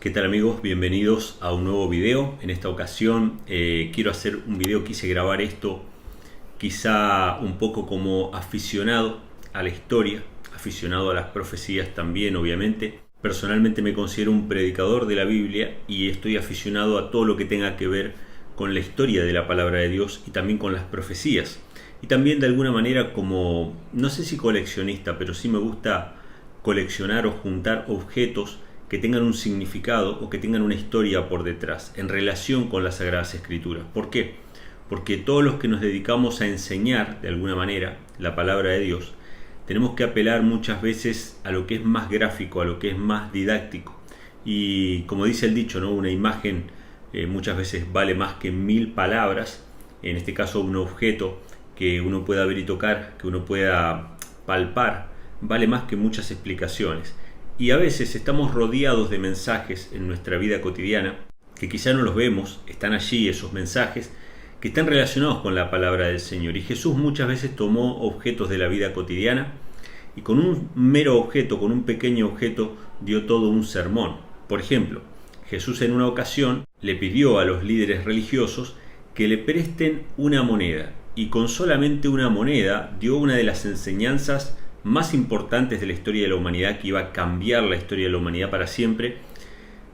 ¿Qué tal amigos? Bienvenidos a un nuevo video. En esta ocasión quiero hacer un video, quise grabar esto quizá un poco como aficionado a la historia, aficionado a las profecías también obviamente. Personalmente me considero un predicador de la Biblia y estoy aficionado a todo lo que tenga que ver con la historia de la palabra de Dios y también con las profecías. Y también de alguna manera como, no sé si coleccionista, pero sí me gusta coleccionar o juntar objetos que tengan un significado o que tengan una historia por detrás en relación con las Sagradas Escrituras. ¿Por qué? Porque todos los que nos dedicamos a enseñar de alguna manera la palabra de Dios, tenemos que apelar muchas veces a lo que es más gráfico, a lo que es más didáctico. Y como dice el dicho, ¿no? Una imagen muchas veces vale más que 1000 palabras. En este caso, un objeto que uno pueda ver y tocar, que uno pueda palpar, vale más que muchas explicaciones. Y a veces estamos rodeados de mensajes en nuestra vida cotidiana que quizá no los vemos, están allí esos mensajes que están relacionados con la palabra del Señor. Y Jesús muchas veces tomó objetos de la vida cotidiana y con un mero objeto, con un pequeño objeto, dio todo un sermón. Por ejemplo, Jesús en una ocasión le pidió a los líderes religiosos que le presten una moneda y con solamente una moneda dio una de las enseñanzas más importantes de la historia de la humanidad, que iba a cambiar la historia de la humanidad para siempre,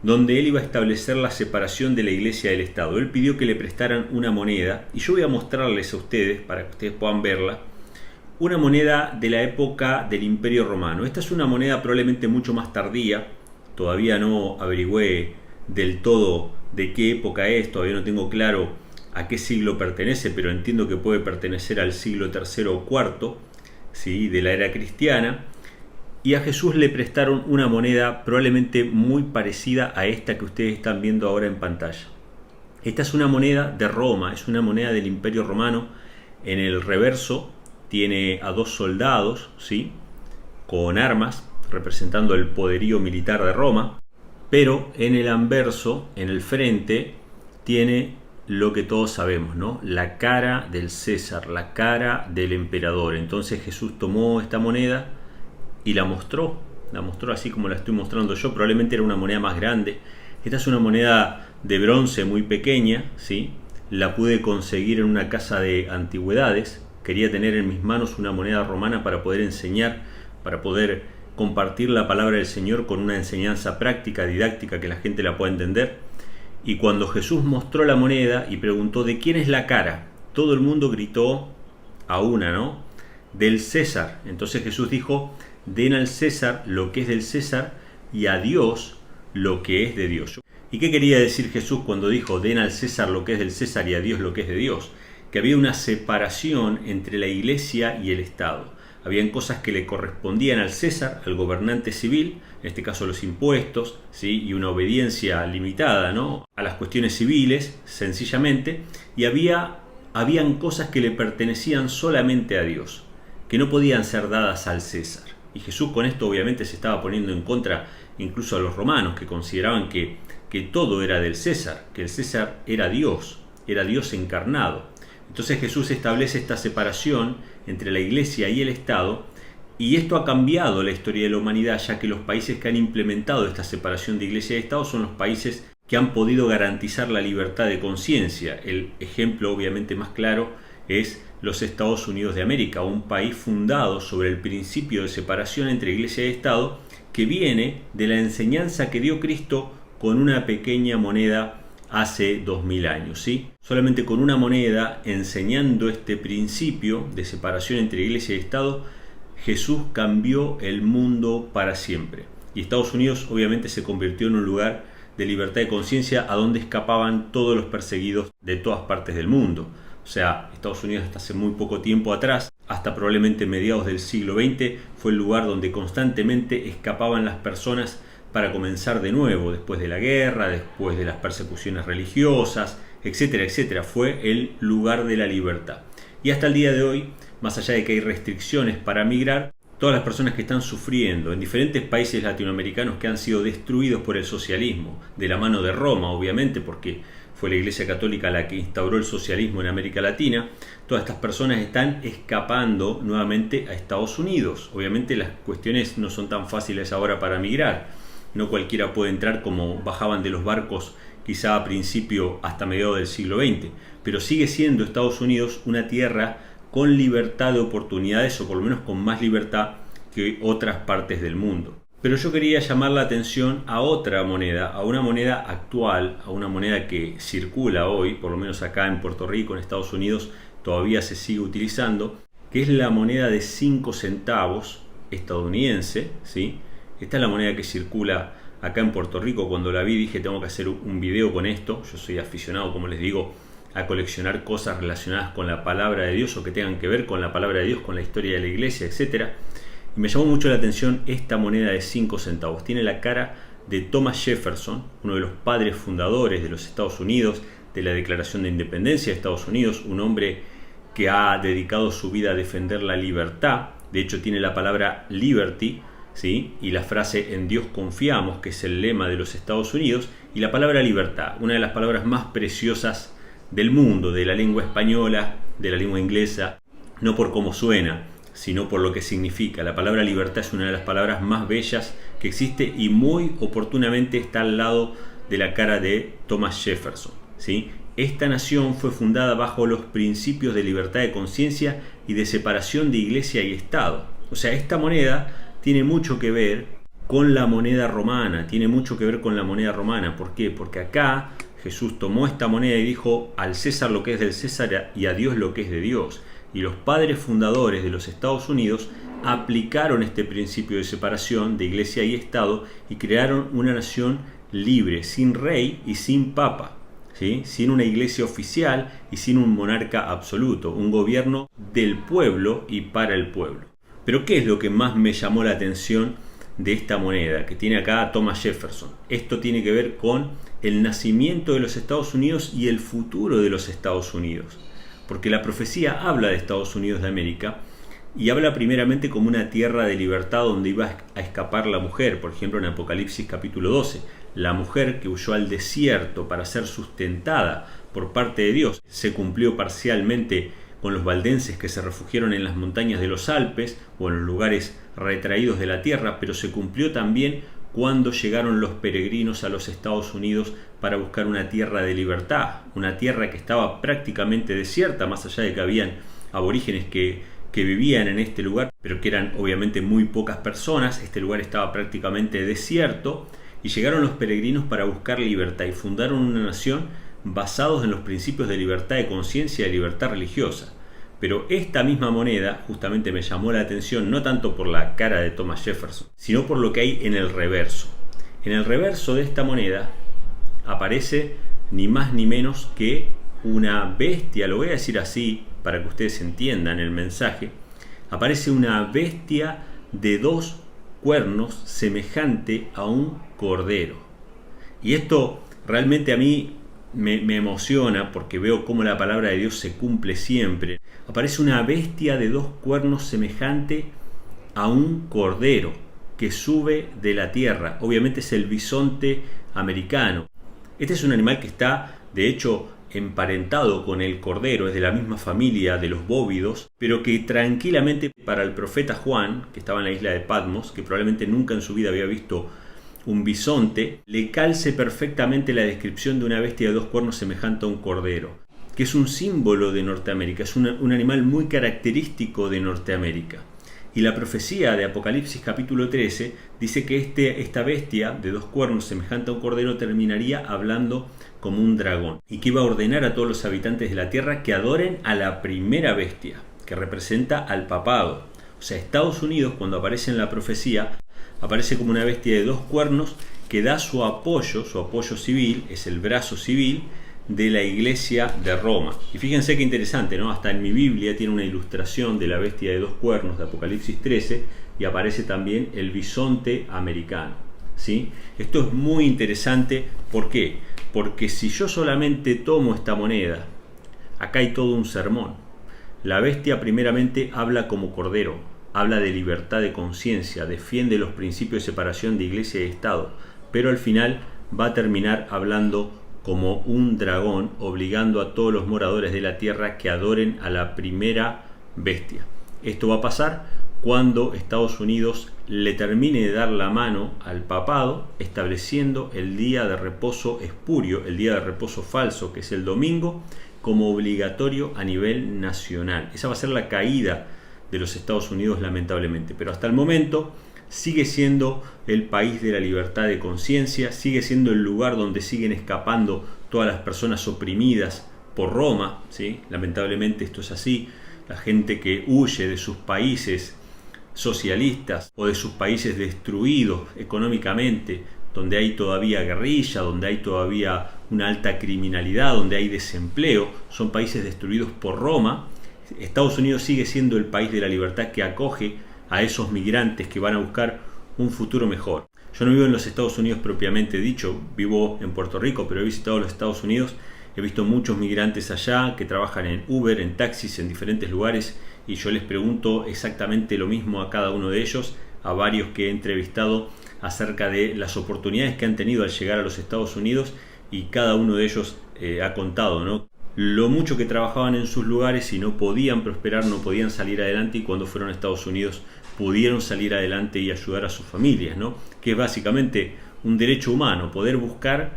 donde él iba a establecer la separación de la iglesia del Estado. Él pidió que le prestaran una moneda, y yo voy a mostrarles a ustedes, para que ustedes puedan verla, una moneda de la época del Imperio Romano. Esta es una moneda probablemente mucho más tardía, todavía no averigüé del todo de qué época es, todavía no tengo claro a qué siglo pertenece, pero entiendo que puede pertenecer al siglo III o IV, ¿sí? De la era cristiana. Y a Jesús le prestaron una moneda probablemente muy parecida a esta que ustedes están viendo ahora en pantalla. Esta es una moneda de Roma, es una moneda del Imperio Romano. En el reverso tiene a dos soldados, ¿sí? Con armas, representando el poderío militar de Roma, pero en el anverso, en el frente, tiene lo que todos sabemos, ¿no? La cara del César, la cara del emperador. Entonces Jesús tomó esta moneda y la mostró así como la estoy mostrando yo. Probablemente era una moneda más grande. Esta es una moneda de bronce muy pequeña, ¿sí? La pude conseguir en una casa de antigüedades. Quería tener en mis manos una moneda romana para poder enseñar, para poder compartir la palabra del Señor con una enseñanza práctica, didáctica, que la gente la pueda entender. Y cuando Jesús mostró la moneda y preguntó ¿de quién es la cara?, todo el mundo gritó a una, ¿no? Del César. Entonces Jesús dijo: den al César lo que es del César y a Dios lo que es de Dios. ¿Y qué quería decir Jesús cuando dijo den al César lo que es del César y a Dios lo que es de Dios? Que había una separación entre la iglesia y el Estado. Habían cosas que le correspondían al César, al gobernante civil, en este caso los impuestos, ¿sí? Y una obediencia limitada, ¿no?, a las cuestiones civiles, sencillamente, y habían cosas que le pertenecían solamente a Dios, que no podían ser dadas al César. Y Jesús con esto obviamente se estaba poniendo en contra incluso a los romanos, que consideraban que todo era del César, que el César era Dios encarnado. Entonces Jesús establece esta separación entre la iglesia y el Estado, y esto ha cambiado la historia de la humanidad, ya que los países que han implementado esta separación de iglesia y Estado son los países que han podido garantizar la libertad de conciencia. El ejemplo obviamente más claro es los Estados Unidos de América, un país fundado sobre el principio de separación entre iglesia y Estado, que viene de la enseñanza que dio Cristo con una pequeña moneda hace 2000 años, ¿sí? Solamente con una moneda, enseñando este principio de separación entre iglesia y Estado, Jesús cambió el mundo para siempre. Y Estados Unidos obviamente se convirtió en un lugar de libertad de conciencia a donde escapaban todos los perseguidos de todas partes del mundo. O sea, Estados Unidos hasta hace muy poco tiempo atrás, hasta probablemente mediados del siglo XX, fue el lugar donde constantemente escapaban las personas para comenzar de nuevo, después de la guerra, después de las persecuciones religiosas, etcétera, etcétera. Fue el lugar de la libertad. Y hasta el día de hoy, más allá de que hay restricciones para migrar, todas las personas que están sufriendo en diferentes países latinoamericanos que han sido destruidos por el socialismo, de la mano de Roma, obviamente, porque fue la Iglesia Católica la que instauró el socialismo en América Latina, todas estas personas están escapando nuevamente a Estados Unidos. Obviamente las cuestiones no son tan fáciles ahora para migrar, no cualquiera puede entrar como bajaban de los barcos quizá a principio hasta mediados del siglo XX, pero sigue siendo Estados Unidos una tierra con libertad de oportunidades, o por lo menos con más libertad que otras partes del mundo. Pero yo quería llamar la atención a otra moneda, a una moneda actual, a una moneda que circula hoy, por lo menos acá en Puerto Rico, en Estados Unidos, todavía se sigue utilizando, que es la moneda de 5 centavos estadounidense, ¿sí? Esta es la moneda que circula acá en Puerto Rico. Cuando la vi dije, tengo que hacer un video con esto. Yo soy aficionado, como les digo, a coleccionar cosas relacionadas con la palabra de Dios o que tengan que ver con la palabra de Dios, con la historia de la iglesia, etc. Y me llamó mucho la atención esta moneda de 5 centavos. Tiene la cara de Thomas Jefferson, uno de los padres fundadores de los Estados Unidos, de la Declaración de Independencia de Estados Unidos, un hombre que ha dedicado su vida a defender la libertad. De hecho, tiene la palabra liberty, ¿sí? Y la frase "en Dios confiamos", que es el lema de los Estados Unidos, y la palabra libertad, una de las palabras más preciosas del mundo, de la lengua española, de la lengua inglesa, no por cómo suena, sino por lo que significa. La palabra libertad es una de las palabras más bellas que existe y muy oportunamente está al lado de la cara de Thomas Jefferson, ¿sí? Esta nación fue fundada bajo los principios de libertad de conciencia y de separación de iglesia y Estado. O sea, esta moneda tiene mucho que ver con la moneda romana, ¿Por qué? Porque acá Jesús tomó esta moneda y dijo: al César lo que es del César y a Dios lo que es de Dios. Y los padres fundadores de los Estados Unidos aplicaron este principio de separación de iglesia y Estado y crearon una nación libre, sin rey y sin papa, ¿sí? Sin una iglesia oficial y sin un monarca absoluto, un gobierno del pueblo y para el pueblo. Pero ¿qué es lo que más me llamó la atención de esta moneda que tiene acá a Thomas Jefferson? Esto tiene que ver con el nacimiento de los Estados Unidos y el futuro de los Estados Unidos. Porque la profecía habla de Estados Unidos de América y habla primeramente como una tierra de libertad donde iba a escapar la mujer. Por ejemplo, en Apocalipsis capítulo 12, la mujer que huyó al desierto para ser sustentada por parte de Dios. Se cumplió parcialmente con los valdenses que se refugiaron en las montañas de los Alpes o en los lugares retraídos de la tierra, pero se cumplió también cuando llegaron los peregrinos a los Estados Unidos para buscar una tierra de libertad, una tierra que estaba prácticamente desierta, más allá de que habían aborígenes que vivían en este lugar, pero que eran obviamente muy pocas personas. Este lugar estaba prácticamente desierto y llegaron los peregrinos para buscar libertad y fundaron una nación basados en los principios de libertad de conciencia y de libertad religiosa. Pero esta misma moneda justamente me llamó la atención, no tanto por la cara de Thomas Jefferson, sino por lo que hay en el reverso. En el reverso de esta moneda aparece ni más ni menos que una bestia, lo voy a decir así para que ustedes entiendan el mensaje. Aparece una bestia de 2 cuernos semejante a un cordero. Y esto realmente a mí me emociona porque veo cómo la palabra de Dios se cumple siempre. Aparece una bestia de 2 cuernos semejante a un cordero que sube de la tierra. Obviamente es el bisonte americano. Este es un animal que está, de hecho, emparentado con el cordero, es de la misma familia de los bóvidos, pero que tranquilamente para el profeta Juan, que estaba en la isla de Patmos, que probablemente nunca en su vida había visto un bisonte, le calce perfectamente la descripción de una bestia de 2 cuernos semejante a un cordero, que es un símbolo de Norteamérica, es un animal muy característico de Norteamérica. Y la profecía de Apocalipsis capítulo 13 dice que esta bestia de 2 cuernos semejante a un cordero terminaría hablando como un dragón y que iba a ordenar a todos los habitantes de la tierra que adoren a la primera bestia, que representa al papado. O sea, Estados Unidos, cuando aparece en la profecía, aparece como una bestia de 2 cuernos que da su apoyo civil, es el brazo civil de la iglesia de Roma. Y fíjense qué interesante, ¿no? Hasta en mi Biblia tiene una ilustración de la bestia de 2 cuernos de Apocalipsis 13 y aparece también el bisonte americano, ¿sí? Esto es muy interesante. ¿Por qué? Porque si yo solamente tomo esta moneda, acá hay todo un sermón. La bestia primeramente habla como cordero, habla de libertad de conciencia, defiende los principios de separación de iglesia y Estado, pero al final va a terminar hablando como un dragón, obligando a todos los moradores de la tierra que adoren a la primera bestia. Esto va a pasar cuando Estados Unidos le termine de dar la mano al papado, estableciendo el día de reposo espurio, el día de reposo falso, que es el domingo, como obligatorio a nivel nacional. Esa va a ser la caída de los Estados Unidos, lamentablemente. Pero hasta el momento sigue siendo el país de la libertad de conciencia, sigue siendo el lugar donde siguen escapando todas las personas oprimidas por Roma, ¿sí? Lamentablemente esto es así. La gente que huye de sus países socialistas o de sus países destruidos económicamente, donde hay todavía guerrilla, donde hay todavía una alta criminalidad, donde hay desempleo, son países destruidos por Roma. Estados Unidos sigue siendo el país de la libertad que acoge a esos migrantes que van a buscar un futuro mejor. Yo no vivo en los Estados Unidos propiamente dicho, vivo en Puerto Rico, pero he visitado los Estados Unidos, he visto muchos migrantes allá que trabajan en Uber, en taxis, en diferentes lugares, y yo les pregunto exactamente lo mismo a cada uno de ellos, a varios que he entrevistado acerca de las oportunidades que han tenido al llegar a los Estados Unidos, y cada uno de ellos ha contado, ¿no?, lo mucho que trabajaban en sus lugares y no podían prosperar, no podían salir adelante, y cuando fueron a Estados Unidos pudieron salir adelante y ayudar a sus familias, ¿no?, que es básicamente un derecho humano, poder buscar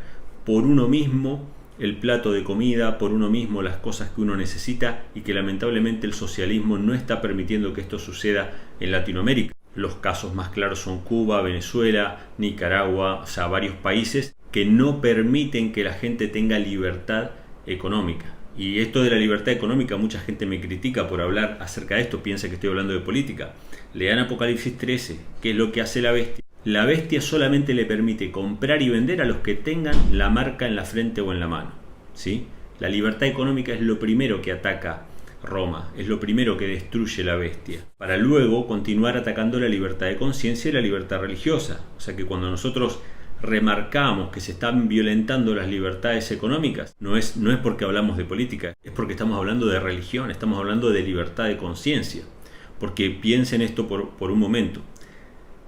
por uno mismo el plato de comida, por uno mismo las cosas que uno necesita, y que lamentablemente el socialismo no está permitiendo que esto suceda en Latinoamérica. Los casos más claros son Cuba, Venezuela, Nicaragua, o sea, varios países que no permiten que la gente tenga libertad económica. Y esto de la libertad económica, mucha gente me critica por hablar acerca de esto, piensa que estoy hablando de política. Lean Apocalipsis 13, ¿qué es lo que hace la bestia? La bestia solamente le permite comprar y vender a los que tengan la marca en la frente o en la mano, ¿sí? La libertad económica es lo primero que ataca Roma, es lo primero que destruye la bestia, para luego continuar atacando la libertad de conciencia y la libertad religiosa. O sea que cuando nosotros remarcamos que se están violentando las libertades económicas, no es porque hablamos de política, es porque estamos hablando de religión, estamos hablando de libertad de conciencia. Porque piensen esto por un momento.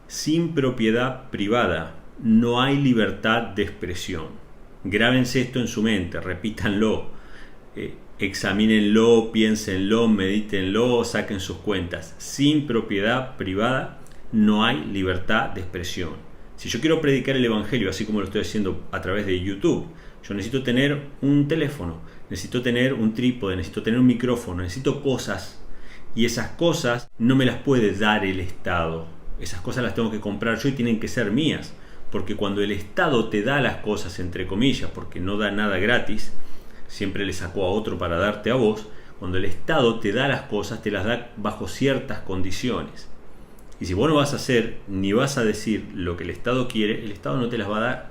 Sin propiedad privada no hay libertad de expresión. Grábense esto en su mente, repítanlo, examínenlo, piénsenlo, medítenlo, saquen sus cuentas. Sin propiedad privada no hay libertad de expresión. Si yo quiero predicar el Evangelio, así como lo estoy haciendo a través de YouTube, yo necesito tener un teléfono, necesito tener un trípode, necesito tener un micrófono, necesito cosas, y esas cosas no me las puede dar el Estado. Esas cosas las tengo que comprar yo y tienen que ser mías, porque cuando el Estado te da las cosas, entre comillas, porque no da nada gratis, siempre le sacó a otro para darte a vos, cuando el Estado te da las cosas, te las da bajo ciertas condiciones. Y si vos no vas a hacer ni vas a decir lo que el Estado quiere, el Estado no te las va a dar,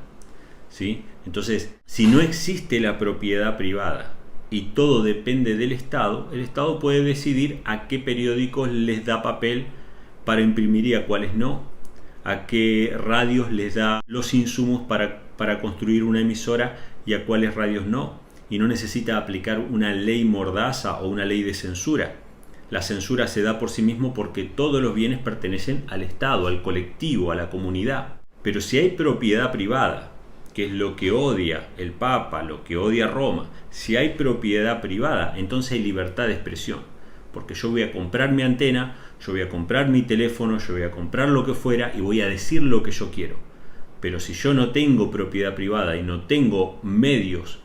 ¿sí? Entonces, si no existe la propiedad privada y todo depende del Estado, el Estado puede decidir a qué periódicos les da papel para imprimir y a cuáles no, a qué radios les da los insumos para construir una emisora y a cuáles radios no, y no necesita aplicar una ley mordaza o una ley de censura. La censura se da por sí mismo porque todos los bienes pertenecen al Estado, al colectivo, a la comunidad. Pero si hay propiedad privada, que es lo que odia el Papa, lo que odia Roma, si hay propiedad privada, entonces hay libertad de expresión. Porque yo voy a comprar mi antena, yo voy a comprar mi teléfono, yo voy a comprar lo que fuera y voy a decir lo que yo quiero. Pero si yo no tengo propiedad privada y no tengo medios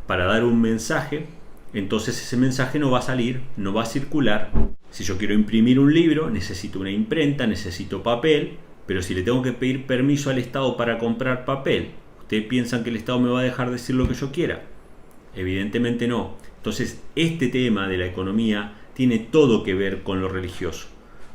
para dar un mensaje, entonces ese mensaje no va a salir, no va a circular. Si yo quiero imprimir un libro, necesito una imprenta, necesito papel, pero si le tengo que pedir permiso al Estado para comprar papel, ¿ustedes piensan que el Estado me va a dejar decir lo que yo quiera? Evidentemente no. Entonces, este tema de la economía tiene todo que ver con lo religioso,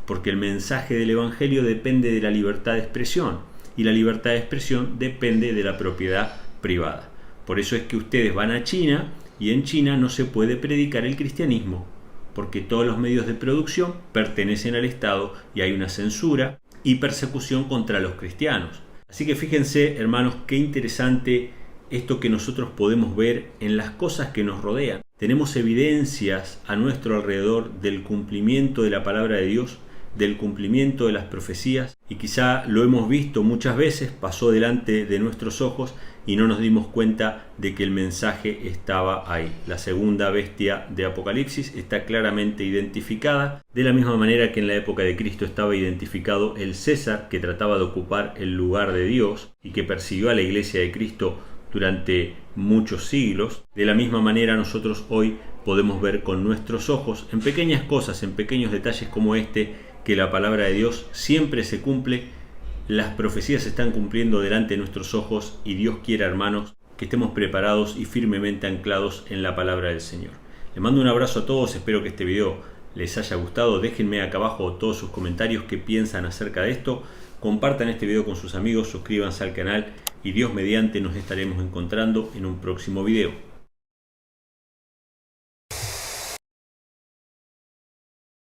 porque el mensaje del Evangelio depende de la libertad de expresión, y la libertad de expresión depende de la propiedad privada. Por eso es que ustedes van a China, y en China no se puede predicar el cristianismo, porque todos los medios de producción pertenecen al Estado y hay una censura y persecución contra los cristianos. Así que fíjense, hermanos, qué interesante esto que nosotros podemos ver en las cosas que nos rodean. Tenemos evidencias a nuestro alrededor del cumplimiento de la palabra de Dios, del cumplimiento de las profecías, y quizá lo hemos visto muchas veces, pasó delante de nuestros ojos, y no nos dimos cuenta de que el mensaje estaba ahí. La segunda bestia de Apocalipsis está claramente identificada, de la misma manera que en la época de Cristo estaba identificado el César, que trataba de ocupar el lugar de Dios y que persiguió a la iglesia de Cristo durante muchos siglos. De la misma manera nosotros hoy podemos ver con nuestros ojos, en pequeñas cosas, en pequeños detalles como este, que la palabra de Dios siempre se cumple. Las profecías se están cumpliendo delante de nuestros ojos y Dios quiere, hermanos, que estemos preparados y firmemente anclados en la palabra del Señor. Les mando un abrazo a todos, espero que este video les haya gustado. Déjenme acá abajo todos sus comentarios, qué piensan acerca de esto. Compartan este video con sus amigos, suscríbanse al canal y Dios mediante nos estaremos encontrando en un próximo video.